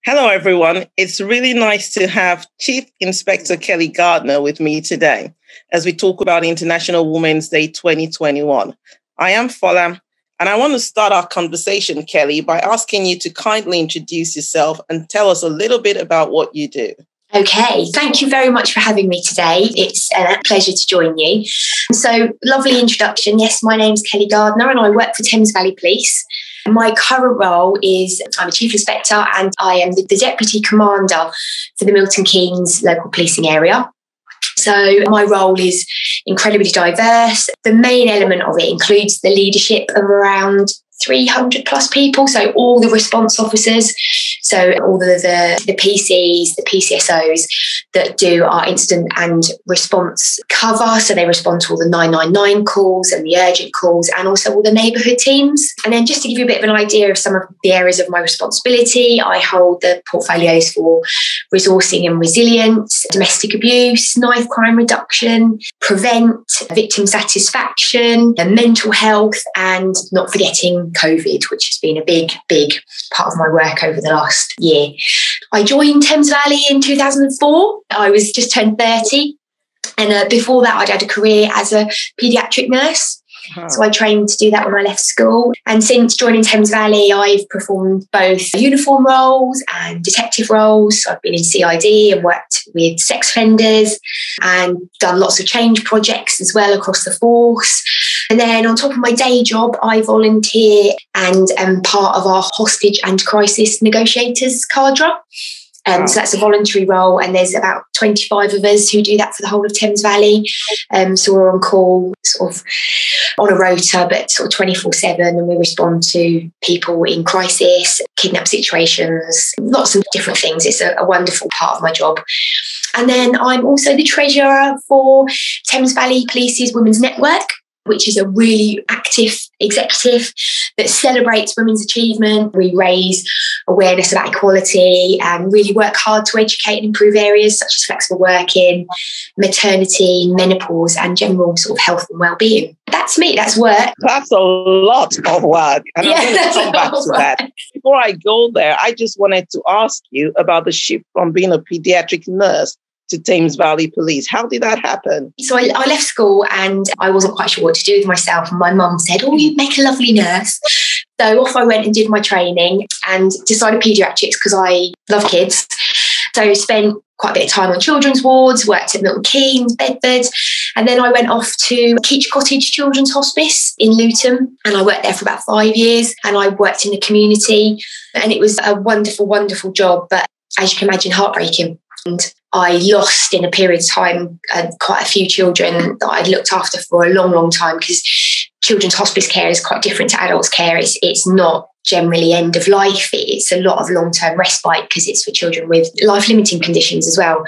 Hello, everyone. It's really nice to have Chief Inspector Kelly Gardner with me today as we talk about International Women's Day 2021. I am Fola, and I want to start our conversation, Kelly, by asking you to kindly introduce yourself and tell us a little bit about what you do. Okay, thank you very much for having me today. It's a pleasure to join you. So, lovely introduction. Yes, my name's Kelly Gardner and I work for Thames Valley Police. My current role is I'm a Chief Inspector and I am the Deputy Commander for the Milton Keynes local policing area. So my role is incredibly diverse. The main element of it includes the leadership of around 300 plus people, so all the response officers, so all the PCs, the PCSOs that do our incident and response cover, so they respond to all the 999 calls and the urgent calls and also all the neighbourhood teams. And then just to give you a bit of an idea of some of the areas of my responsibility, I hold the portfolios for resourcing and resilience, domestic abuse, knife crime reduction, prevent, victim satisfaction, and mental health, and not forgetting COVID, which has been a big part of my work over the last year. I joined Thames Valley in 2004. I was just turned 30. And before that, I'd had a career as a paediatric nurse. So I trained to do that when I left school. And since joining Thames Valley, I've performed both uniform roles and detective roles. So I've been in CID and worked with sex offenders and done lots of change projects as well across the force. And then on top of my day job, I volunteer and am part of our hostage and crisis negotiators cadre. So that's a voluntary role, and there's about 25 of us who do that for the whole of Thames Valley. So we're on call, sort of on a rota, but sort of 24/7, and we respond to people in crisis, kidnap situations, lots of different things. It's a wonderful part of my job. And then I'm also the treasurer for Thames Valley Police's Women's Network, which is a really active executive that celebrates women's achievement. We raise awareness about equality and really work hard to educate and improve areas such as flexible working, maternity, menopause, and general sort of health and well-being. That's me, that's work. That's a lot of work. And I'm going to come back to that. Before I go there, I just wanted to ask you about the shift from being a pediatric nurse to Thames Valley Police. How did that happen? So I left school and I wasn't quite sure what to do with myself. And my mum said, "Oh, you'd make a lovely nurse." So off I went and did my training and decided paediatrics because I love kids. So spent quite a bit of time on children's wards, worked at Milton Keynes, Bedford. And then I went off to Keach Cottage Children's Hospice in Luton. And I worked there for about 5 years. And I worked in the community. And it was a wonderful, wonderful job. But as you can imagine, heartbreaking. And I lost in a period of time quite a few children that I'd looked after for a long, long time, because children's hospice care is quite different to adults care. It's not generally end of life. It's a lot of long-term respite because it's for children with life-limiting conditions as well.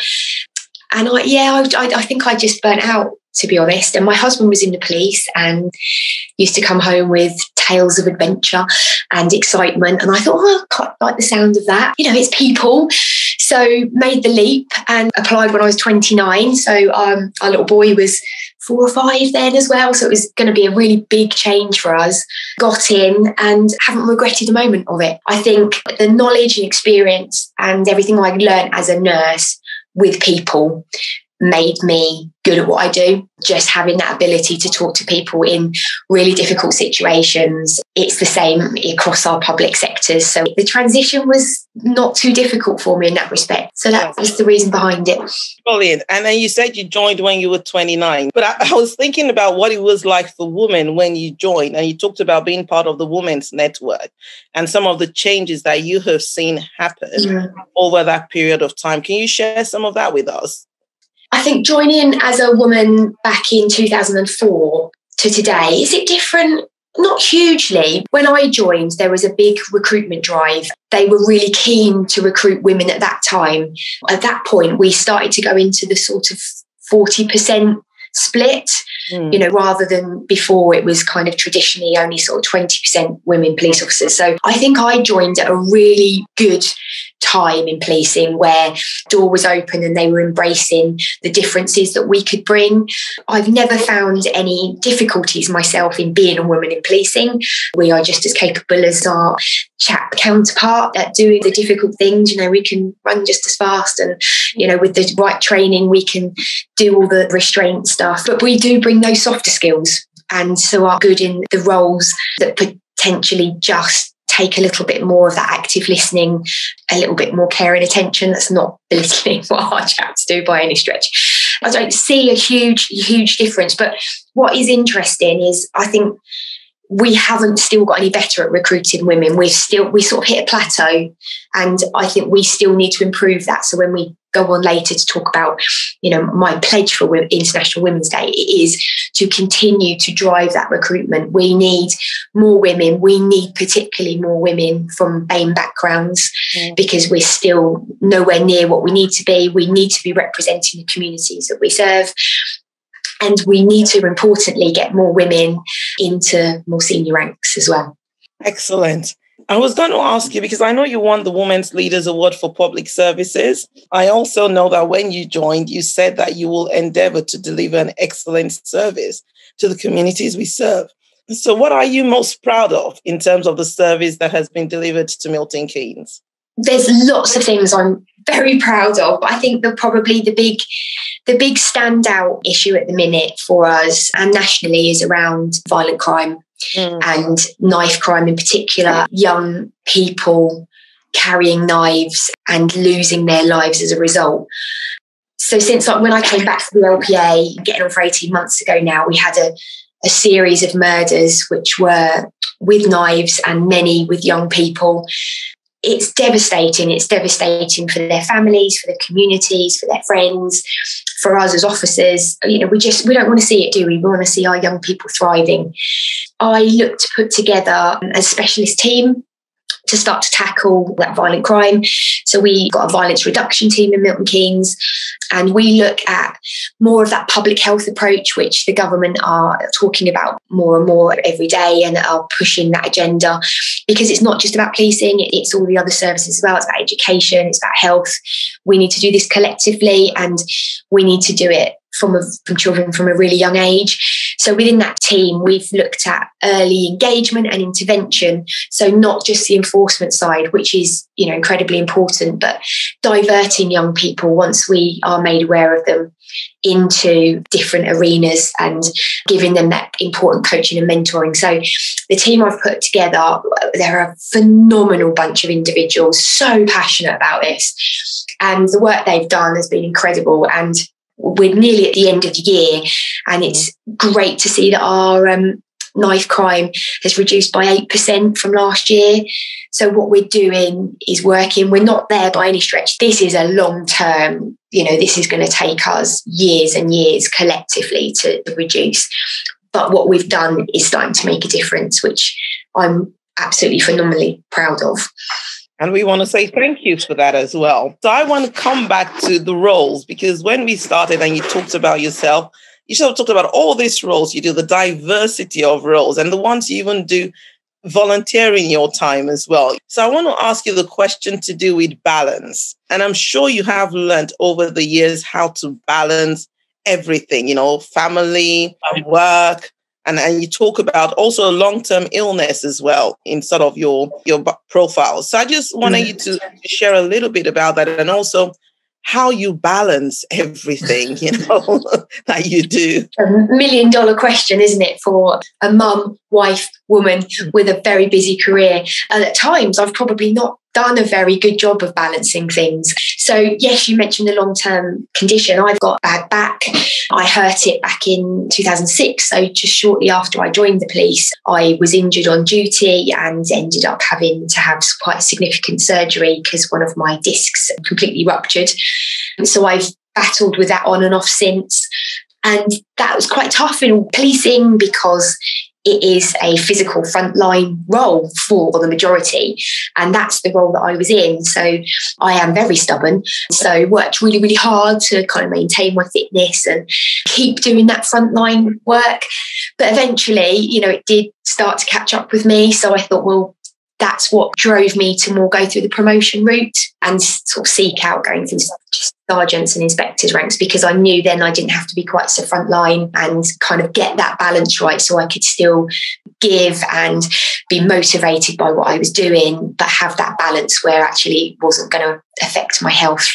And I think I just burnt out, to be honest. And my husband was in the police and used to come home with tales of adventure and excitement. And I thought, I quite like the sound of that. You know, it's people. So made the leap and applied when I was 29. So our little boy was 4 or 5 then as well. So it was going to be a really big change for us. Got in and haven't regretted a moment of it. I think the knowledge and experience and everything I learned as a nurse with people made me good at what I do. Just having that ability to talk to people in really difficult situations. It's the same across our public sectors. So the transition was not too difficult for me in that respect. So that was the reason behind it. Brilliant. And then you said you joined when you were 29. But I was thinking about what it was like for women when you joined. And you talked about being part of the Women's Network and some of the changes that you have seen happen over that period of time. Can you share some of that with us? I think joining as a woman back in 2004 to today, is it different? Not hugely. When I joined, there was a big recruitment drive. They were really keen to recruit women at that time. At that point, we started to go into the sort of 40% split, you know, rather than before it was kind of traditionally only sort of 20% women police officers. So I think I joined at a really good time in policing where door was open and they were embracing the differences that we could bring. I've never found any difficulties myself in being a woman in policing. We are just as capable as our chap counterpart at doing the difficult things. We can run just as fast, and with the right training we can do all the restraint stuff, but we do bring those softer skills, and so are good in the roles that potentially just take a little bit more of that active listening, a little bit more care and attention. That's not belittling what our chaps do by any stretch. I don't see a huge difference. But what is interesting is I think we haven't still got any better at recruiting women. We sort of hit a plateau, and I think we still need to improve that. So when we go on later to talk about, my pledge for International Women's Day, it is to continue to drive that recruitment. We need more women. We need particularly more women from BAME backgrounds, because we're still nowhere near what we need to be. We need to be representing the communities that we serve. And we need to, importantly, get more women into more senior ranks as well. Excellent. I was going to ask you, because I know you won the Women's Leaders Award for Public Services. I also know that when you joined, you said that you will endeavor to deliver an excellent service to the communities we serve. So what are you most proud of in terms of the service that has been delivered to Milton Keynes? There's lots of things I'm very proud of. I think that probably the big standout issue at the minute for us and nationally is around violent crime and knife crime in particular. Young people carrying knives and losing their lives as a result. So since when I came back from the LPA, getting on for 18 months ago now, we had a series of murders which were with knives and many with young people. It's devastating. It's devastating for their families, for their communities, for their friends, for us as officers. We don't want to see it, do we? We want to see our young people thriving. I look to put together a specialist team to start to tackle that violent crime. So we got a violence reduction team in Milton Keynes, and we look at more of that public health approach, which the government are talking about more and more every day and are pushing that agenda, because it's not just about policing, it's all the other services as well. It's about education, it's about health. We need to do this collectively, and we need to do it from children from a really young age. So within that team, we've looked at early engagement and intervention. So not just the enforcement side, which is, incredibly important, but diverting young people once we are made aware of them into different arenas and giving them that important coaching and mentoring. So the team I've put together, they're a phenomenal bunch of individuals, so passionate about this. And the work they've done has been incredible. And we're nearly at the end of the year, and it's great to see that our knife crime has reduced by 8% from last year. So what we're doing is working. We're not there by any stretch. This is a long term, this is going to take us years and years collectively to reduce. But what we've done is starting to make a difference, which I'm absolutely phenomenally proud of. And we want to say thank you for that as well. So I want to come back to the roles, because when we started and you talked about yourself, you sort of talked about all these roles. You do the diversity of roles and the ones you even do volunteering your time as well. So I want to ask you the question to do with balance. And I'm sure you have learned over the years how to balance everything, family, work. And you talk about also long-term illness as well in sort of your profile. So I just wanted you to share a little bit about that, and also how you balance everything, that you do. $1 million question, isn't it, for a mum, wife, woman with a very busy career. And at times I've probably not done a very good job of balancing things. So yes, you mentioned the long-term condition. I've got bad back. I hurt it back in 2006. So just shortly after I joined the police, I was injured on duty and ended up having to have quite significant surgery because one of my discs completely ruptured. So I've battled with that on and off since. And that was quite tough in policing because it is a physical frontline role for the majority. And that's the role that I was in. So I am very stubborn. So worked really, really hard to kind of maintain my fitness and keep doing that frontline work. But eventually, it did start to catch up with me. So I thought, well, that's what drove me to more go through the promotion route and sort of seek out going through sergeants and inspectors ranks, because I knew then I didn't have to be quite so frontline and kind of get that balance right, so I could still give and be motivated by what I was doing, but have that balance where actually it wasn't going to affect my health.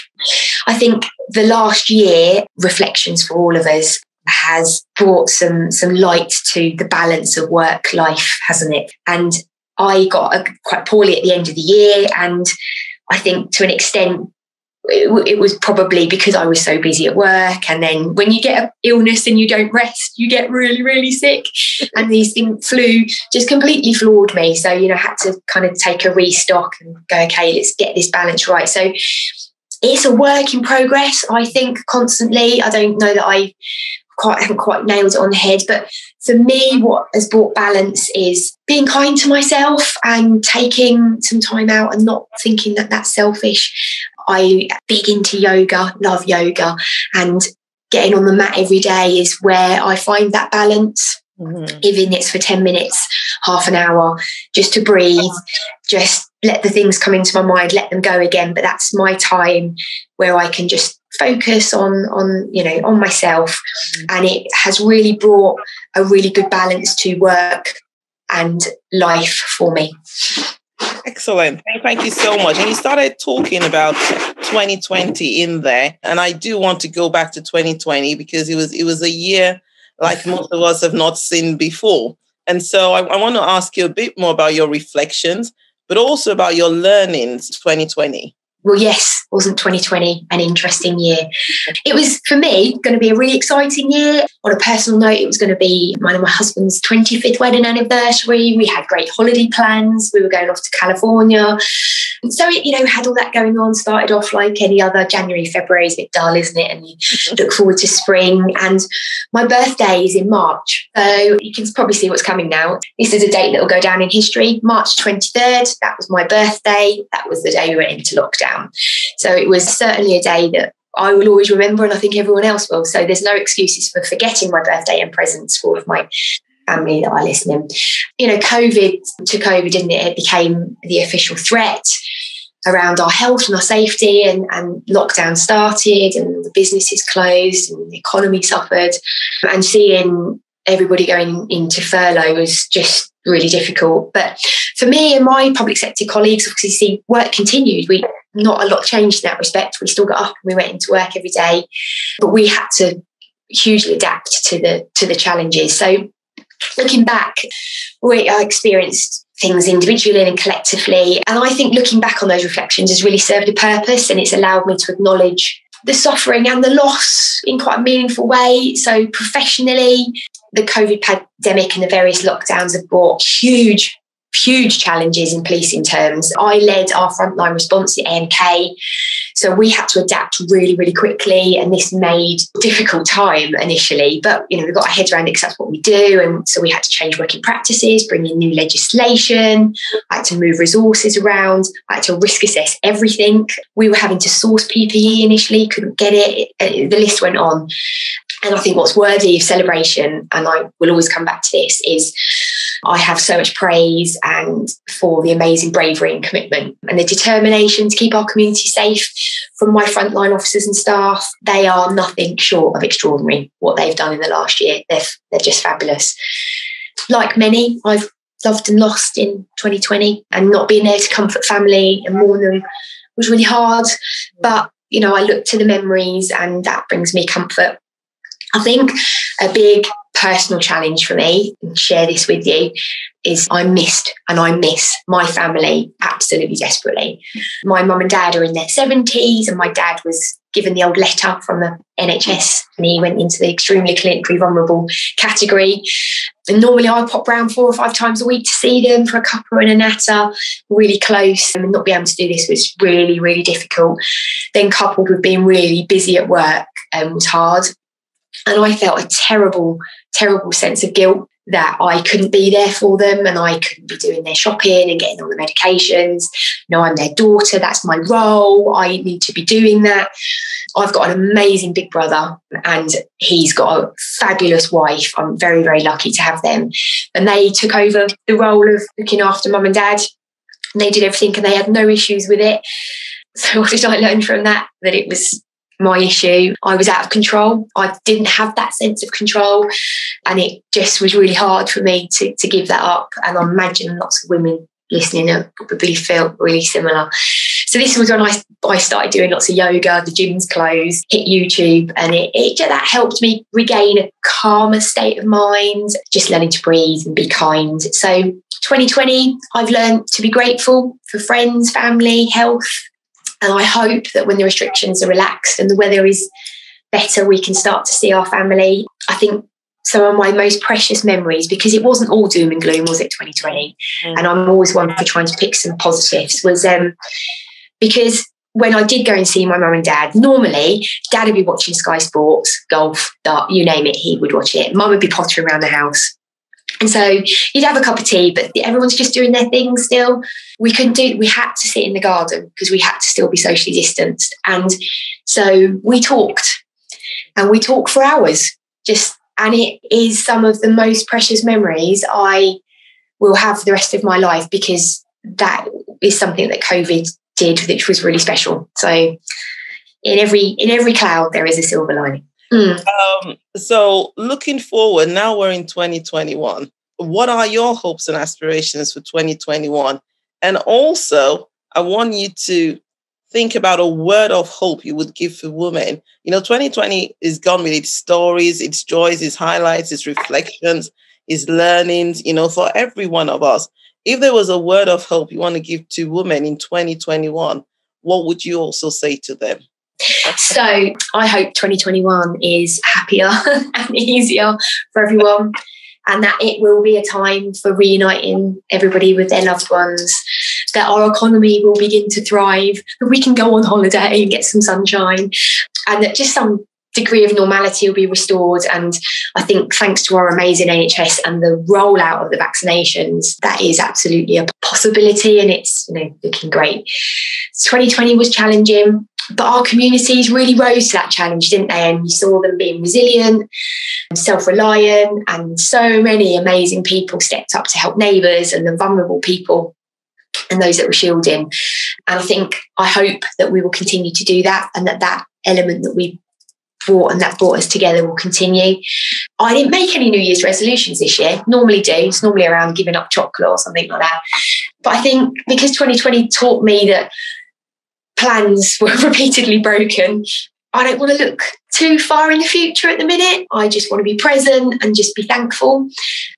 I think the last year, reflections for all of us, has brought some light to the balance of work life, hasn't it? And I got quite poorly at the end of the year, and I think to an extent it was probably because I was so busy at work, and then when you get an illness and you don't rest, you get really, really sick, and these things, flu just completely floored me. So, I had to kind of take a restock and go, okay, let's get this balance right. So it's a work in progress, I think, constantly. I don't know that I haven't quite nailed it on the head, but for me, what has brought balance is being kind to myself and taking some time out and not thinking that that's selfish. I big into yoga, love yoga, and getting on the mat every day is where I find that balance. Mm-hmm. Even if it's for 10 minutes, half an hour, just to breathe, just let the things come into my mind, let them go again. But that's my time where I can just focus on myself. And it has really brought a really good balance to work and life for me. Excellent. Thank you so much. And you started talking about 2020 in there. And I do want to go back to 2020 because it was a year like most of us have not seen before. And so I want to ask you a bit more about your reflections, but also about your learnings 2020. Well, yes, wasn't 2020 an interesting year? It was, for me, going to be a really exciting year. On a personal note, it was going to be my husband's 25th wedding anniversary. We had great holiday plans. We were going off to California. And so it, had all that going on. Started off like any other. January, February is a bit dull, isn't it? And you look forward to spring. And my birthday is in March. So you can probably see what's coming now. This is a date that will go down in history. March 23rd, that was my birthday. That was the day we went into lockdown. So it was certainly a day that I will always remember, and I think everyone else will. So there's no excuses for forgetting my birthday and presents for all of my family that I listen in. COVID took over, didn't it? It became the official threat around our health and our safety, and lockdown started and the businesses closed and the economy suffered. And seeing everybody going into furlough was just really difficult. But for me and my public sector colleagues, obviously, work continued. Not a lot changed in that respect. We still got up and we went into work every day, but we had to hugely adapt to the challenges. So looking back, I experienced things individually and collectively. And I think looking back on those reflections has really served a purpose, and it's allowed me to acknowledge the suffering and the loss in quite a meaningful way. So professionally, the COVID pandemic and the various lockdowns have brought huge challenges in policing terms. I led our frontline response at AMK, so we had to adapt really, really quickly, and this made a difficult time initially, but we got our heads around it because that's what we do. And so we had to change working practices, bring in new legislation. I had to move resources around. I had to risk assess everything. We were having to source PPE initially, couldn't get it. The list went on. And I think what's worthy of celebration, and I will always come back to this, is I have so much praise and for the amazing bravery and commitment and the determination to keep our community safe from my frontline officers and staff. They are nothing short of extraordinary, what they've done in the last year. They're just fabulous. Like many, I've loved and lost in 2020, and not being there to comfort family and mourn them was really hard. But, I look to the memories, and that brings me comfort. I think a big personal challenge for me, and share this with you, is I miss my family absolutely desperately. My mum and dad are in their 70s, and my dad was given the old letter from the NHS, and he went into the extremely clinically vulnerable category. And normally I pop round 4 or 5 times a week to see them for a cuppa and a natter, really close, and not being able to do this was really, really difficult. Then coupled with being really busy at work was hard. And I felt a terrible, terrible sense of guilt that I couldn't be there for them, and I couldn't be doing their shopping and getting all the medications. I'm their daughter. That's my role. I need to be doing that. I've got an amazing big brother, and he's got a fabulous wife. I'm very, very lucky to have them. And they took over the role of looking after mum and dad. and they did everything and they had no issues with it. So what did I learn from that? That it was my issue. I was out of control. I didn't have that sense of control, and it just was really hard for me to give that up. And I imagine lots of women listening probably felt really similar. So this was when I started doing lots of yoga, the gym's closed, hit YouTube, and that helped me regain a calmer state of mind, just learning to breathe and be kind. So 2020, I've learned to be grateful for friends, family, health. And I hope that when the restrictions are relaxed and the weather is better, we can start to see our family. I think some of my most precious memories, because it wasn't all doom and gloom, was it, 2020? And I'm always one for trying to pick some positives, was because when I did go and see my mum and dad, normally dad would be watching Sky Sports, golf, dart, you name it, he would watch it. Mum would be pottering around the house. And so you'd have a cup of tea, but everyone's just doing their thing still. We had to sit in the garden because we had to still be socially distanced. And so we talked for hours, and it is some of the most precious memories I will have for the rest of my life, because that is something that COVID did, which was really special. So in every cloud, there is a silver lining. So looking forward, now we're in 2021. What are your hopes and aspirations for 2021? And also, I want you to think about a word of hope you would give for women. 2020 is gone with its stories, its joys, its highlights, its reflections, its learnings, for every one of us. If there was a word of hope you want to give to women in 2021, what would you also say to them? So I hope 2021 is happier and easier for everyone, and that it will be a time for reuniting everybody with their loved ones, that our economy will begin to thrive, that we can go on holiday and get some sunshine, and that just some degree of normality will be restored. And I think thanks to our amazing NHS and the rollout of the vaccinations, that is absolutely a possibility, and it's looking great. 2020 was challenging, but our communities really rose to that challenge, didn't they? And you saw them being resilient, self-reliant, and so many amazing people stepped up to help neighbours and the vulnerable people and those that were shielding. And I hope that we will continue to do that, and that element that we brought and that brought us together will continue. I didn't make any New Year's resolutions this year. Normally do. It's normally around giving up chocolate or something like that. But I think because 2020 taught me that plans were repeatedly broken, I don't want to look too far in the future at the minute. I just want to be present and just be thankful.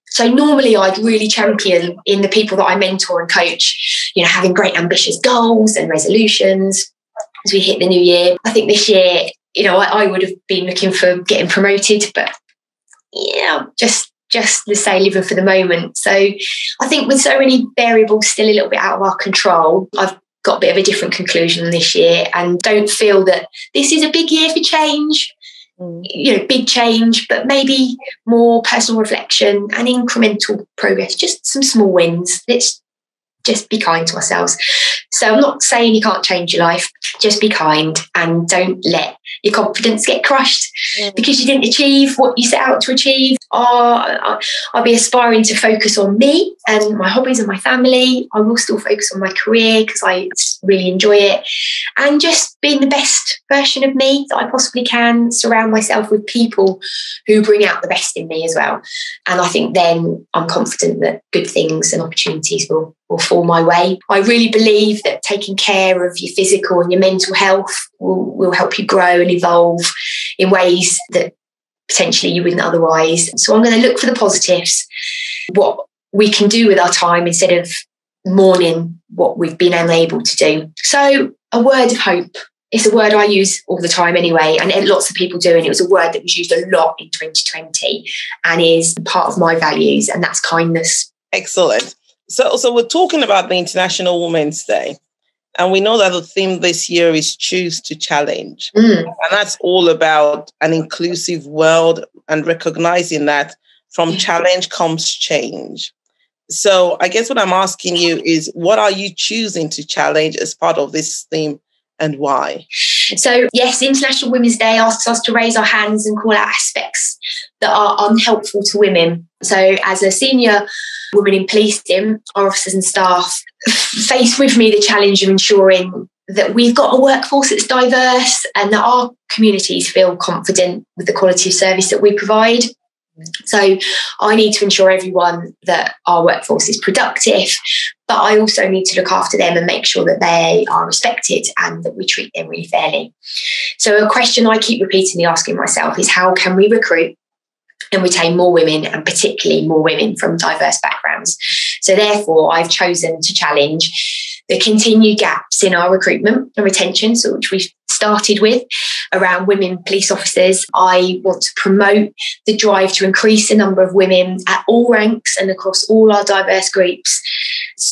So normally I'd really champion in the people that I mentor and coach, having great ambitious goals and resolutions as we hit the new year. I think this year, I would have been looking for getting promoted, but just to say, living for the moment. So I think with so many variables still a little bit out of our control, I've got a bit of a different conclusion this year, and don't feel that this is a big year for change, big change, but maybe more personal reflection and incremental progress, just some small wins. Let's just be kind to ourselves. So I'm not saying you can't change your life, just be kind and don't let your confidence get crushed because you didn't achieve what you set out to achieve. I'll be aspiring to focus on me and my hobbies and my family. I will still focus on my career because I really enjoy it, and just being the best version of me that I possibly can, surround myself with people who bring out the best in me as well. And I think then I'm confident that good things and opportunities will fall my way. I really believe that taking care of your physical and your mental health will help you grow and evolve in ways that potentially you wouldn't otherwise. So I'm going to look for the positives, what we can do with our time instead of mourning what we've been unable to do. So a word of hope. It's a word I use all the time anyway, and lots of people do, and it was a word that was used a lot in 2020 and is part of my values, and that's kindness. Excellent. So we're talking about the International Women's Day, and we know that the theme this year is Choose to Challenge. And that's all about an inclusive world and recognizing that from challenge comes change. So I guess what I'm asking you is, what are you choosing to challenge as part of this theme and why? So yes, International Women's Day asks us to raise our hands and call out aspects that are unhelpful to women. So as a senior woman in policing, our officers and staff face with me the challenge of ensuring that we've got a workforce that's diverse and that our communities feel confident with the quality of service that we provide. So I need to ensure everyone that our workforce is productive, but I also need to look after them and make sure that they are respected and that we treat them really fairly. So a question I keep repeatedly asking myself is, how can we recruit and retain more women, and particularly more women from diverse backgrounds? So therefore, I've chosen to challenge the continued gaps in our recruitment and retention, so which we've started with around women police officers. I want to promote the drive to increase the number of women at all ranks and across all our diverse groups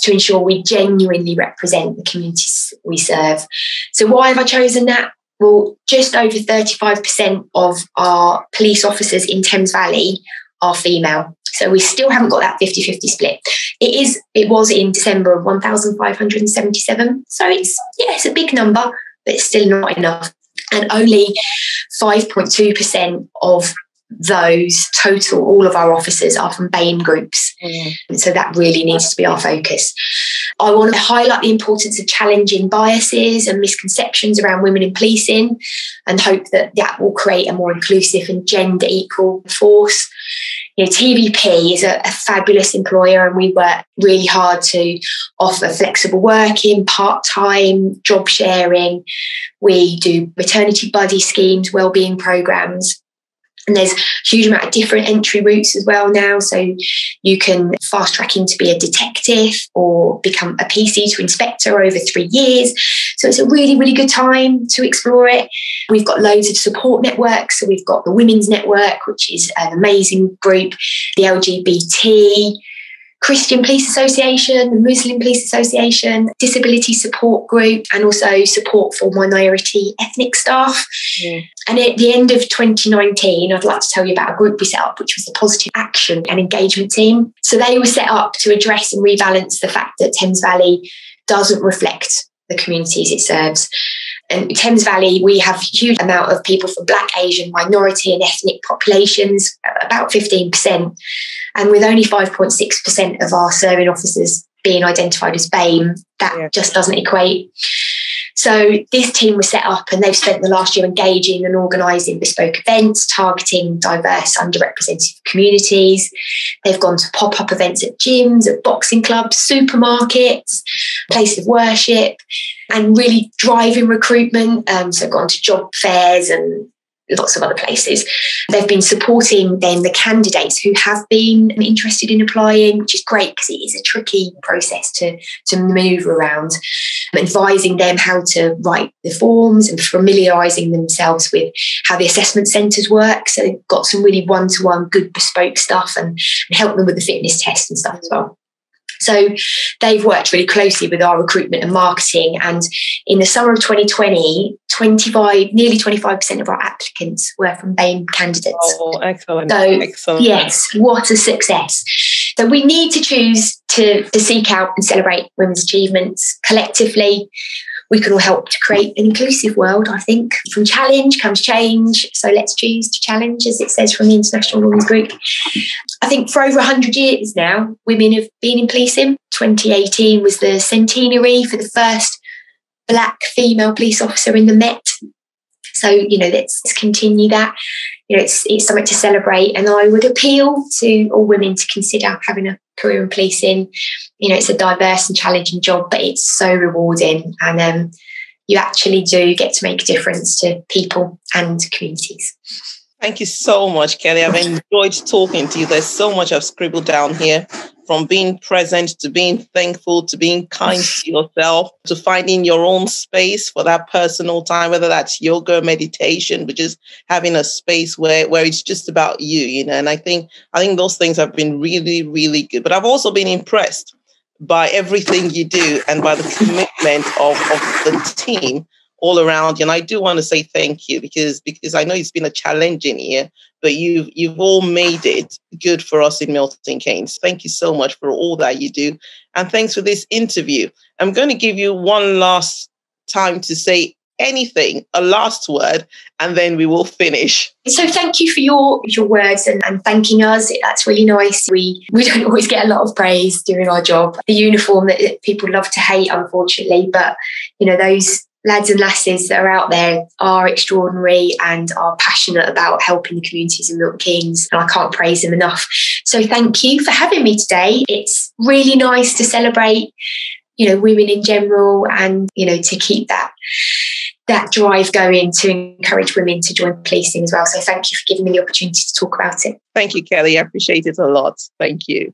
to ensure we genuinely represent the communities we serve. So why have I chosen that? Well, just over 35% of our police officers in Thames Valley are female. So we still haven't got that 50-50 split. It was in December of 1,577. So it's a big number, but it's still not enough. And only 5.2% of those total, all of our officers, are from BAME groups. And so that really needs to be our focus. I want to highlight the importance of challenging biases and misconceptions around women in policing, and hope that that will create a more inclusive and gender equal force. You know, TVP is a fabulous employer, and we work really hard to offer flexible working, part-time, job sharing. We do maternity buddy schemes, wellbeing programs. And there's a huge amount of different entry routes as well now. So you can fast track into be a detective or become a PC to inspector over 3 years. So it's a really, really good time to explore it. We've got loads of support networks. So we've got the Women's Network, which is an amazing group, the LGBT, Christian Police Association, the Muslim Police Association, Disability Support Group, and also support for minority ethnic staff. And at the end of 2019, I'd like to tell you about a group we set up, which was the Positive Action and Engagement Team. So they were set up to address and rebalance the fact that Thames Valley doesn't reflect the communities it serves. And in Thames Valley, we have a huge amount of people from Black, Asian, minority and ethnic populations, about 15%. And with only 5.6% of our serving officers being identified as BAME, that just doesn't equate. So this team was set up, and they've spent the last year engaging and organising bespoke events targeting diverse, underrepresented communities. They've gone to pop-up events at gyms, at boxing clubs, supermarkets, places of worship, and really driving recruitment. So gone to job fairs and lots of other places. They've been supporting then the candidates who have been interested in applying, which is great because it is a tricky process to move around, advising them how to write the forms and familiarising themselves with how the assessment centres work. So they've got some really one-to-one good bespoke stuff and help them with the fitness test and stuff as well. So they've worked really closely with our recruitment and marketing. And in the summer of 2020, nearly 25% of our applicants were from BAME candidates. Oh, excellent. So, excellent. Yes, what a success. So we need to choose to seek out and celebrate women's achievements collectively. We can all help to create an inclusive world, I think. From challenge comes change. So let's choose to challenge, as it says from the International Women's Group. I think for over 100 years now, women have been in policing. 2018 was the centenary for the first Black female police officer in the Met. So, let's continue that. It's something to celebrate. And I would appeal to all women to consider having a career in policing. It's a diverse and challenging job, but it's so rewarding. And you actually do get to make a difference to people and communities. Thank you so much, Kelly. I've enjoyed talking to you. There's so much I've scribbled down here, from being present to being thankful to being kind to yourself, to finding your own space for that personal time, whether that's yoga, meditation, but just having a space where it's just about you, And I think those things have been really, really good. But I've also been impressed by everything you do and by the commitment of the team all around you. And I do want to say thank you because I know it's been a challenging year, but you've all made it good for us in Milton Keynes. Thank you so much for all that you do. And thanks for this interview. I'm going to give you one last time to say anything, a last word, and then we will finish. So thank you for your words and thanking us. That's really nice. We don't always get a lot of praise doing our job. The uniform that people love to hate, unfortunately, but those lads and lasses that are out there are extraordinary and are passionate about helping the communities in Milton Keynes, and I can't praise them enough. So thank you for having me today. It's really nice to celebrate, women in general, and, to keep that drive going to encourage women to join policing as well. So thank you for giving me the opportunity to talk about it. Thank you, Kelly. I appreciate it a lot. Thank you.